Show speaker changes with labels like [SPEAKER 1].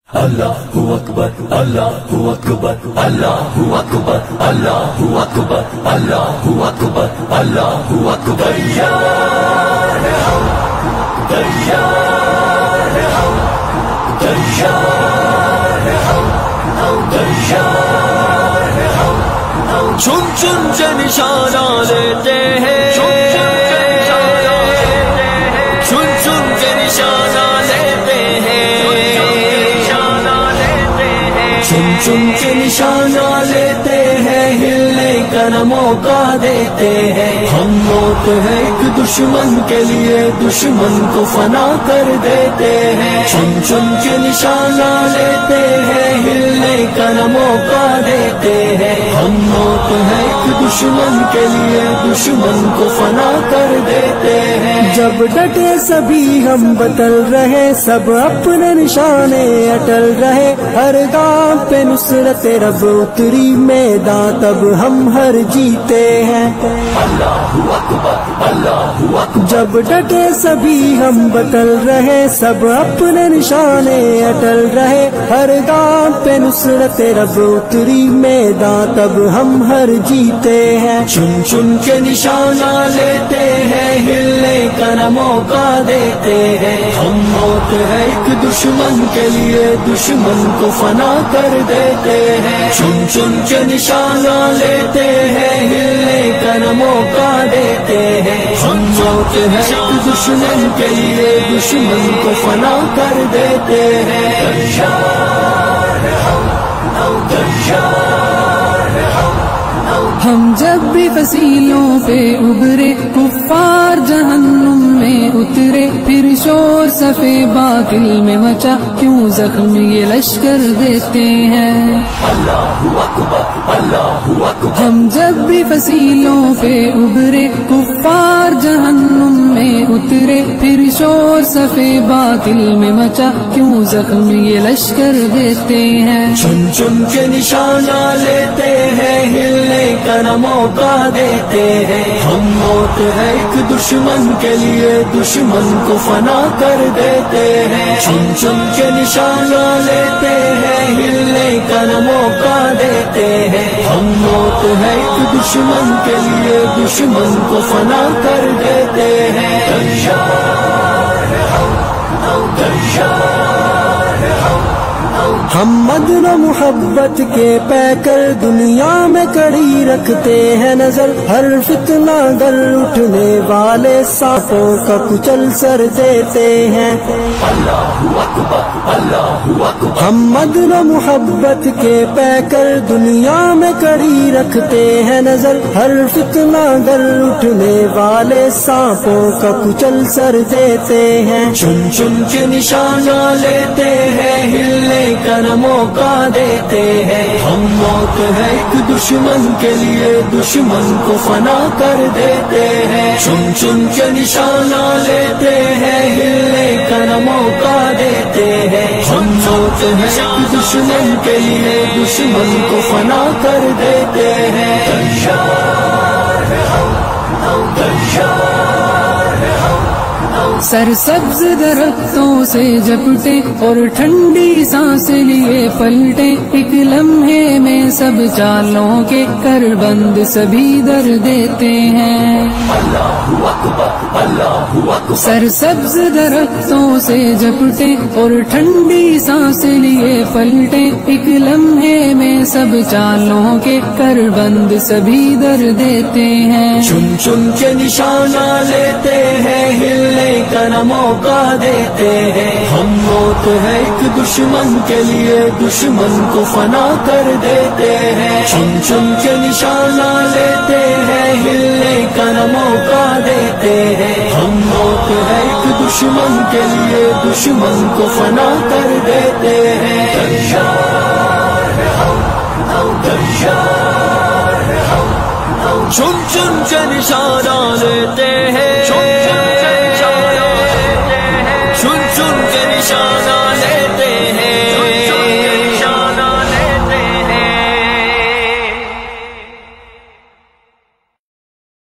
[SPEAKER 1] اللہ اکبر اللہ اکبر اللہ اکبر اللہ اکبر اللہ اکبر اللہ اکبر تیار ہے ہم تیار ہے ہم تیار ہے ہم تیار ہے ہم چن چن کے نشانہ لیتے ہیں چن چن کے نشانہ لیتے ہیں چن چن کے نشانہ لیتے ہیں ہلنے کا نہ موقع دیتے ہیں ہم موت ہے ایک دشمن کے لیے دشمن کو فنا کر دیتے ہیں چن چن کے نشانہ لیتے ہیں ہلنے کا نہ موقع دیتے ہیں ہم موت ہے ایک دشمن کے لیے دشمن کو فنا کر دیتے ہیں
[SPEAKER 2] جب ڈٹے سبھی ہم بدل رہے سب اپنے نشانے اٹل رہے ہر گام پہ نصرت رب اتری میدان تب ہم ہر جیتے ہیں
[SPEAKER 1] اللہ اکبر اللہ اکبر
[SPEAKER 2] جب ڈٹے سبھی ہم بدل رہے سب اپنے نشانے اٹل رہے ہر گام پہ نصرت رب اتری میدان تب ہم ہر جیتے ہیں
[SPEAKER 1] چن چن کے نشانہ لیتے ہیں ہلنے کا نہ موقع دیتے ہیں ہم موت ہے ایک دشمن کے لیے دشمن کو فنا کر دیتے ہیں چن چن کے نشانہ لیتے ہیں ہلنے کا نہ موقع دیتے ہیں ہم موت ہے ایک دشمن کے لیے دشمن کو فنا کر دیتے ہیں تیار ہے ہم تیار ہے
[SPEAKER 3] ہم جب بھی فصیلوں پہ ابھرے کفار جہنم میں اترے پھر شور صفے باطل میں مچا کیوں زخم یہ لشکر دیتے ہیں
[SPEAKER 1] اللہ اکبر اللہ اکبر
[SPEAKER 3] ہم جب بھی فصیلوں پہ ابھرے کفار جہنم میں اترے پھر شور صفے باطل میں مچا کیوں زخم یہ لشکر دیتے ہیں
[SPEAKER 1] چن چن کے نشانہ لیتے ہیں ہلنے کا نہ موقع دیتے ہیں ہم موت ہے ایک دشمن کے لیے دشمن کو فنا کر دیتے ہیں چن چن کے نشانہ لیتے ہیں ہلنے کا نہ موقع دیتے ہیں ہم موت ہے ایک دشمن کے لیے دشمن کو فنا کر دیتے ہیں تیار ہے ہم تیار ہے
[SPEAKER 2] ہم مدن و محبت کے پیکر دنیا میں کڑی رکھتے ہیں نظر ہر فتنہ گر اٹھنے والے سانپوں کا کچل سر دیتے ہیں
[SPEAKER 1] اللہ اکبر اللہ اکبر
[SPEAKER 2] ہم مدن و محبت کے پیکر دنیا میں کڑی رکھتے ہیں نظر ہر فتنہ گر اٹھنے والے سانپوں کا کچل سر دیتے ہیں
[SPEAKER 1] چن چن کے نشانہ لیتے ہیں ہلنے کا نہ موقع دیتے ہیں ہم موت ہے ایک دشمن کے لیے دشمن کو فنا کر دیتے ہیں چن چن کے نشانہ لیتے ہیں ہلنے کا نہ موقع دیتے ہیں ہم موت ہے ایک دشمن کے لیے دشمن کو فنا کر دیتے ہیں تیار ہے ہم تیار ہے
[SPEAKER 3] سرسبز درختوں سے جپٹے اور ٹھنڈی سانس لیے پلٹے ایک لمحے میں سب چالوں کے کر بند سبھی در دیتے ہیں
[SPEAKER 1] اللہ اکبر اللہ اکبر
[SPEAKER 3] سرسبز درختوں سے جپٹے اور ٹھنڈی سانس لیے پلٹے ایک لمحے میں سب چالوں کے کر بند سبھی در دیتے ہیں
[SPEAKER 1] چن چن کے نشانہ لیتے ہیں ہلنے کا نہ موقع دیتے ہیں ہم موت ہے ایک دشمن کے لیے دشمن کو فنا کر دیتے ہیں چن چن کے نشانہ لیتے ہیں ہلنے کا نہ موقع دیتے ہیں ہم موت ہے ایک دشمن کے لیے دشمن کو فنا کر دیتے ہیں تیار ہے ہم تیار ہے چن چن کے نشانہ لیتے ہیں